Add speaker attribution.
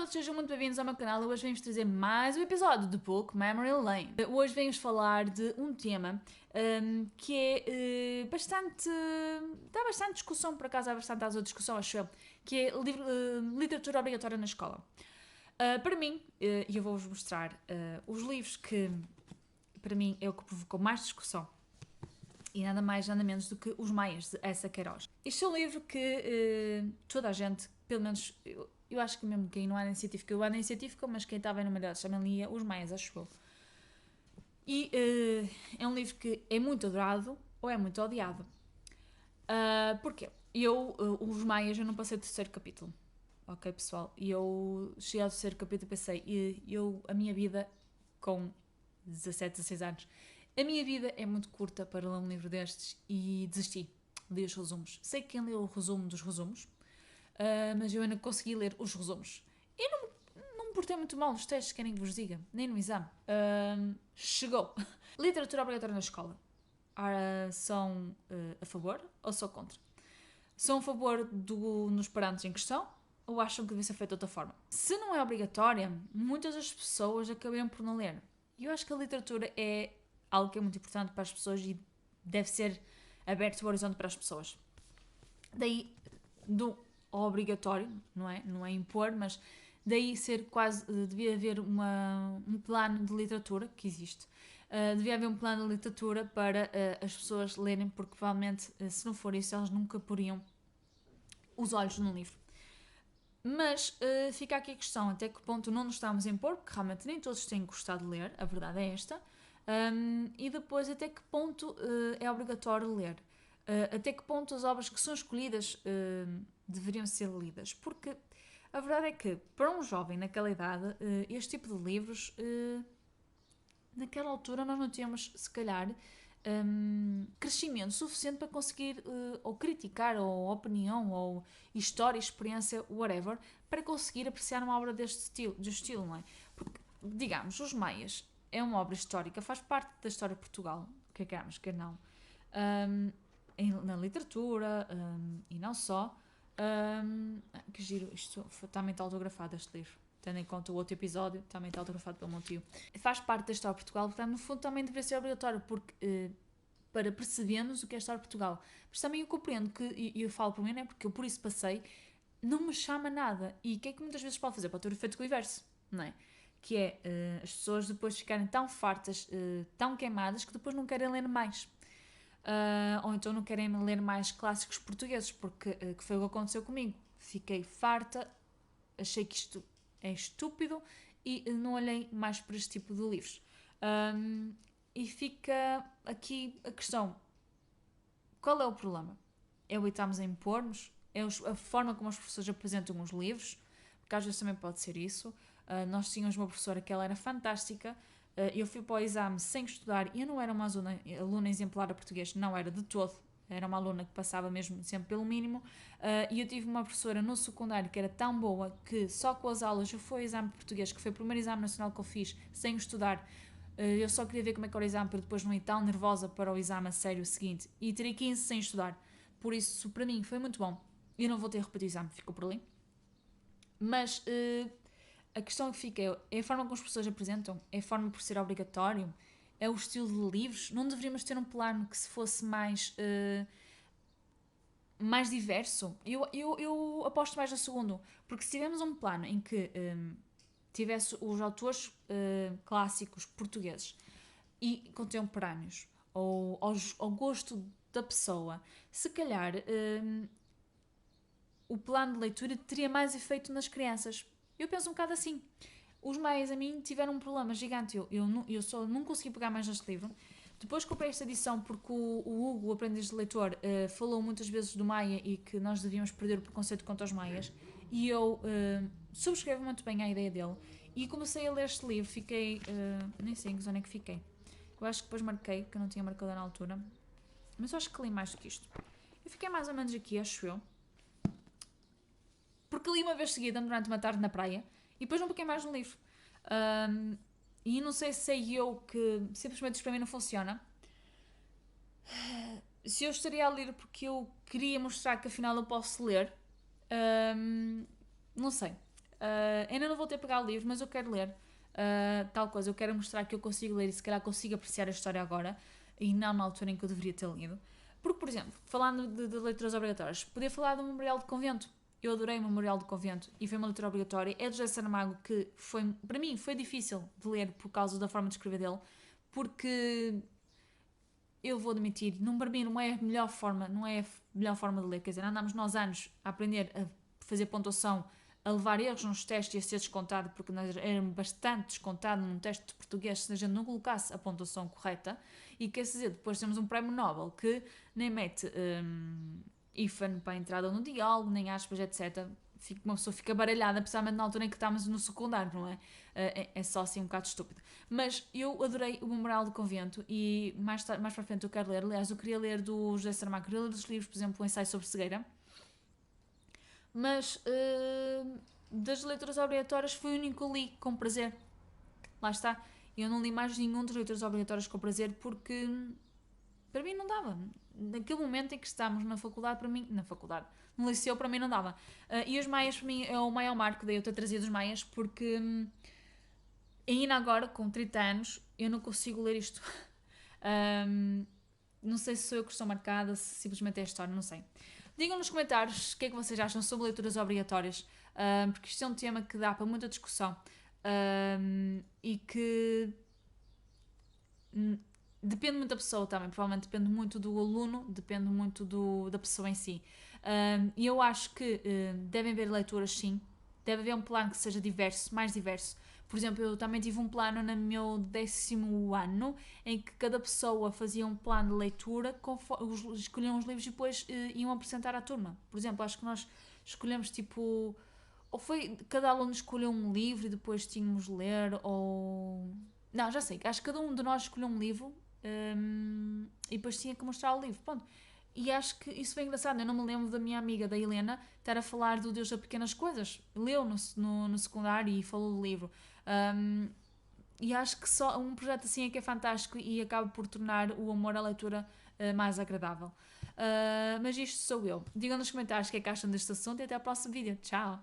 Speaker 1: todos, sejam muito bem-vindos ao meu canal. Hoje venho-vos trazer mais um episódio de Book Memory Lane. Hoje venho-vos falar de um tema que é bastante... dá bastante discussão, por acaso há bastante discussão, acho eu, que é literatura obrigatória na escola. Para mim, e eu vou-vos mostrar os livros que, para mim, é o que provocou mais discussão. E nada mais, nada menos do que Os Maias, de Essa Queiroz. Este é um livro que toda a gente, pelo menos, eu acho que mesmo quem não anda em científica, eu ando em científica, mas quem estava enumerado também lia Os Maias, acho eu. E é um livro que é muito adorado ou é muito odiado. Porquê? Os Maias, eu não passei do terceiro capítulo. Ok, pessoal? E eu cheguei ao terceiro capítulo e pensei, a minha vida, com 17, 16 anos, a minha vida é muito curta para ler um livro destes e desisti. Li os resumos. Sei que quem leu o resumo dos resumos, mas eu ainda consegui ler os resumos. E não me portei muito mal nos testes, querem que vos diga, nem no exame. Chegou. Literatura obrigatória na escola. São a favor ou são contra? São a favor nos parâmetros em questão ou acham que deve ser feito de outra forma? Se não é obrigatória, muitas das pessoas acabam por não ler. E eu acho que a literatura é algo que é muito importante para as pessoas e deve ser aberto o horizonte para as pessoas. Daí, do obrigatório, não é impor, mas daí ser quase, devia haver um plano de literatura, que existe, devia haver um plano de literatura para as pessoas lerem, porque provavelmente, se não for isso, elas nunca poriam os olhos num livro. Mas fica aqui a questão, até que ponto não nos estamos a impor, porque realmente nem todos têm gostado de ler, a verdade é esta, e depois até que ponto é obrigatório ler. Até que ponto as obras que são escolhidas deveriam ser lidas. Porque a verdade é que, para um jovem naquela idade, este tipo de livros, naquela altura nós não tínhamos, se calhar, crescimento suficiente para conseguir ou criticar, ou opinião, ou história, experiência, whatever, para conseguir apreciar uma obra deste estilo, não é? Porque, digamos, Os Maias é uma obra histórica, faz parte da história de Portugal, quer queramos, quer não, na literatura, e não só. Que giro, isto também está autografado, este livro, tendo em conta o outro episódio, também está autografado pelo meu tio. Faz parte da história de Portugal, portanto, no fundo também deveria ser obrigatório, porque para percebermos o que é a história de Portugal. Mas também eu compreendo que, e eu falo por mim, não é? Porque eu por isso passei, não me chama nada. E o que é que muitas vezes pode fazer? Pode ter o efeito inverso, não é? Que é as pessoas depois ficarem tão fartas, tão queimadas, que depois não querem ler mais. Ou então não querem ler mais clássicos portugueses, porque que foi o que aconteceu comigo. Fiquei farta, achei que isto é estúpido e não olhei mais para este tipo de livros. E fica aqui a questão, qual é o problema? É o estamos a impor-nos? É a forma como os professores apresentam os livros? Porque às vezes também pode ser isso. Nós tínhamos uma professora que ela era fantástica, eu fui para o exame sem estudar e eu não era uma aluna exemplar a português, não era de todo. Era uma aluna que passava mesmo sempre pelo mínimo, e eu tive uma professora no secundário que era tão boa que só com as aulas, eu fui ao exame de português, que foi o primeiro exame nacional que eu fiz, sem estudar, eu só queria ver como é que era o exame para depois não ir tão nervosa para o exame a sério seguinte, e tirei 15 sem estudar, por isso para mim foi muito bom. Eu não voltei a repetir o exame, ficou por ali. Mas a questão que fica é a forma como as pessoas apresentam, é a forma por ser obrigatório, é o estilo de livros. Não deveríamos ter um plano que se fosse mais diverso? Eu aposto mais no segundo, porque se tivermos um plano em que tivesse os autores clássicos portugueses e contemporâneos, ou ao gosto da pessoa, se calhar o plano de leitura teria mais efeito nas crianças. Eu penso um bocado assim. Os Maias a mim tiveram um problema gigante. Eu só não consegui pegar mais neste livro. Depois comprei esta edição porque o Hugo, o aprendiz de leitor, falou muitas vezes do Maia e que nós devíamos perder o preconceito contra os Maias. E eu subscrevo muito bem a ideia dele. E comecei a ler este livro, fiquei... nem sei em que zona é que fiquei. Eu acho que depois marquei, que eu não tinha marcado na altura. Mas eu acho que li mais do que isto. Eu fiquei mais ou menos aqui, acho eu. Porque li uma vez seguida durante uma tarde na praia e depois não peguei mais no livro. E não sei se é eu que simplesmente isto para mim não funciona. Se eu estaria a ler porque eu queria mostrar que afinal eu posso ler, não sei. Ainda não vou ter a pegar o livro, mas eu quero ler. Tal coisa, eu quero mostrar que eu consigo ler e se calhar consigo apreciar a história agora e não na altura em que eu deveria ter lido. Porque, por exemplo, falando de leituras obrigatórias, podia falar do Memorial de Convento. Eu adorei o Memorial de Convento e foi uma leitura obrigatória. É do José Saramago, que foi, para mim foi difícil de ler por causa da forma de escrever dele, porque eu vou admitir, para mim não é a melhor forma, não é a melhor forma de ler. Quer dizer, andámos nós anos a aprender a fazer pontuação, a levar erros nos testes e a ser descontado, porque nós éramos bastante descontado num teste de português se a gente não colocasse a pontuação correta. E quer dizer, depois temos um prémio Nobel que nem mete hífen para a entrada no diálogo, nem aspas, etc. Uma pessoa fica baralhada, principalmente na altura em que estamos no secundário, não é? É só assim um bocado estúpido. Mas eu adorei o Memorial do Convento e mais para frente eu quero ler. Aliás, eu queria ler do José Saramago, queria ler dos livros, por exemplo, o Ensaio sobre Cegueira. Mas das leituras obrigatórias foi o único que eu li com prazer. Lá está. Eu não li mais nenhum dos leituras obrigatórias com prazer porque para mim não dava. Naquele momento em que estávamos na faculdade, no liceu, para mim não dava. E os Maias, para mim, é o maior marco, daí eu ter trazido os Maias, porque ainda agora, com 30 anos, eu não consigo ler isto. Não sei se sou eu que estou marcada, se simplesmente é a história, não sei. Digam nos comentários o que é que vocês acham sobre leituras obrigatórias, porque isto é um tema que dá para muita discussão e que depende muito da pessoa também, provavelmente depende muito do aluno, depende muito da pessoa em si. E eu acho que devem haver leituras, sim, deve haver um plano que seja diverso, mais diverso. Por exemplo, eu também tive um plano no meu 10º ano em que cada pessoa fazia um plano de leitura, escolhiam os livros e depois iam apresentar à turma. Por exemplo, acho que nós escolhemos tipo. Ou foi cada aluno escolheu um livro e depois tínhamos de ler, ou. Não, já sei, acho que cada um de nós escolheu um livro e depois tinha que mostrar o livro. Pronto. E acho que isso foi engraçado. Eu não me lembro da minha amiga, da Helena, estar a falar do Deus das Pequenas Coisas. Leu no secundário e falou do livro. E acho que só um projeto assim é que é fantástico e acaba por tornar o amor à leitura mais agradável. Mas isto sou eu. Digam nos comentários o que é que acham deste assunto e até ao próximo vídeo. Tchau!